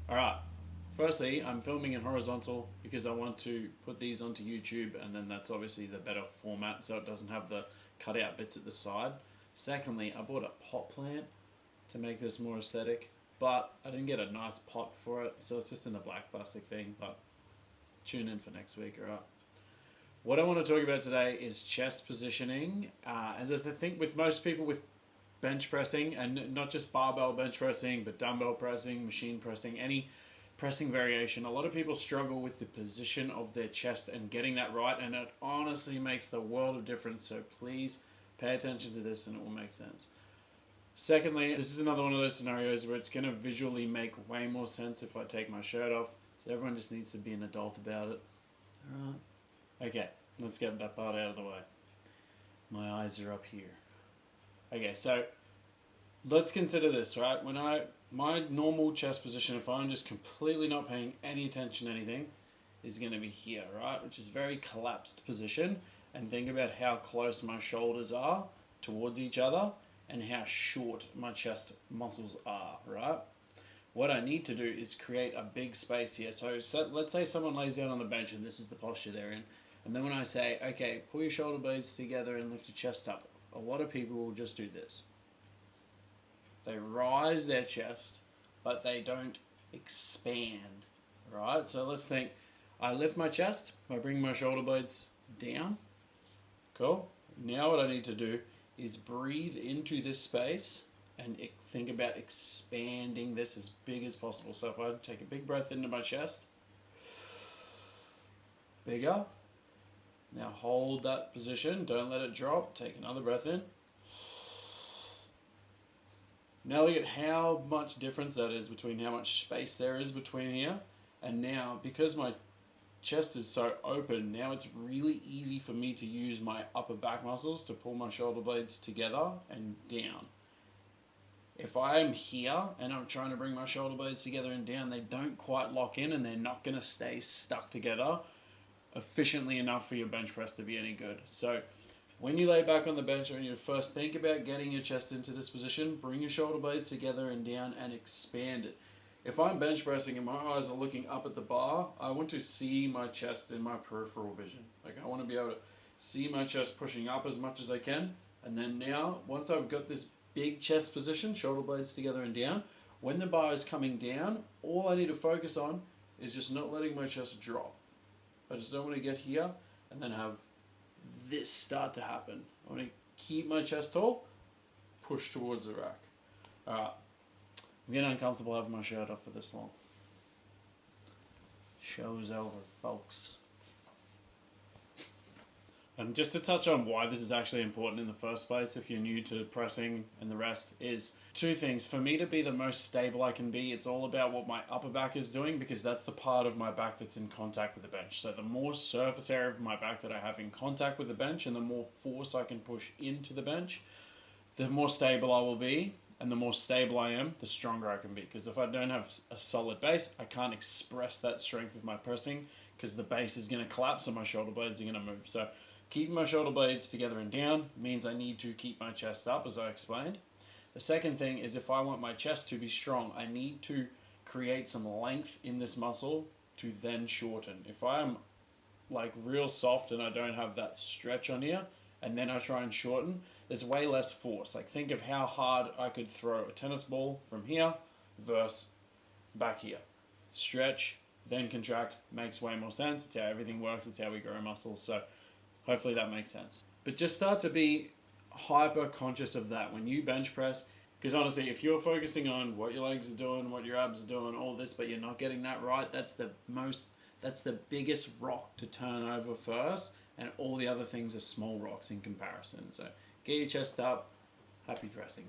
Alright, firstly, I'm filming in horizontal because I want to put these onto YouTube, and then that's obviously the better format so it doesn't have the cutout bits at the side. Secondly, I bought a pot plant to make this more aesthetic, but I didn't get a nice pot for it, so it's just in the black plastic thing, but tune in for next week, alright? What I want to talk about today is chest positioning, and I think with most people with bench pressing, and not just barbell bench pressing, but dumbbell pressing, machine pressing, any pressing variation, a lot of people struggle with the position of their chest and getting that right, and it honestly makes the world of difference. So please pay attention to this and it will make sense. Secondly, this is another one of those scenarios where it's going to visually make way more sense if I take my shirt off, so everyone just needs to be an adult about it. Alright. Okay, let's get that part out of the way. My eyes are up here. Okay, so let's consider this, right? My normal chest position, if I'm just completely not paying any attention to anything, is going to be here, right? Which is a very collapsed position. And think about how close my shoulders are towards each other and how short my chest muscles are, right? What I need to do is create a big space here. So let's say someone lays down on the bench and this is the posture they're in. And then when I say, okay, pull your shoulder blades together and lift your chest up, a lot of people will just do this. They rise their chest, but they don't expand, right? So let's think, I lift my chest, I bring my shoulder blades down, cool. Now what I need to do is breathe into this space and think about expanding this as big as possible. So if I take a big breath into my chest, bigger, now hold that position, don't let it drop, take another breath in. Now look at how much difference that is between how much space there is between here and now. Because my chest is so open, now it's really easy for me to use my upper back muscles to pull my shoulder blades together and down. If I am here and I'm trying to bring my shoulder blades together and down, they don't quite lock in and they're not going to stay stuck together efficiently enough for your bench press to be any good. So when you lay back on the bench, when you first think about getting your chest into this position, bring your shoulder blades together and down and expand it. If I'm bench pressing and my eyes are looking up at the bar, I want to see my chest in my peripheral vision. Like, I want to be able to see my chest pushing up as much as I can. And then now, once I've got this big chest position, shoulder blades together and down, when the bar is coming down, all I need to focus on is just not letting my chest drop. I just don't want to get here and then have this start to happen. I want to keep my chest tall, push towards the rack. Alright, I'm getting uncomfortable having my shirt off for this long. Show's over, folks. And just to touch on why this is actually important in the first place, if you're new to pressing and the rest, is two things. For me to be the most stable I can be, it's all about what my upper back is doing, because that's the part of my back that's in contact with the bench. So the more surface area of my back that I have in contact with the bench and the more force I can push into the bench, the more stable I will be. And the more stable I am, the stronger I can be. Because if I don't have a solid base, I can't express that strength with my pressing, because the base is going to collapse and my shoulder blades are going to move. So keeping my shoulder blades together and down means I need to keep my chest up, as I explained. The second thing is, if I want my chest to be strong, I need to create some length in this muscle to then shorten. If I am like real soft and I don't have that stretch on here, and then I try and shorten, there's way less force. Like, think of how hard I could throw a tennis ball from here versus back here. Stretch, then contract, makes way more sense. It's how everything works. It's how we grow muscles. So hopefully that makes sense. But just start to be hyper conscious of that when you bench press, because honestly, if you're focusing on what your legs are doing, what your abs are doing, all this, but you're not getting that right, that's the biggest rock to turn over first, and all the other things are small rocks in comparison. So get your chest up, happy pressing.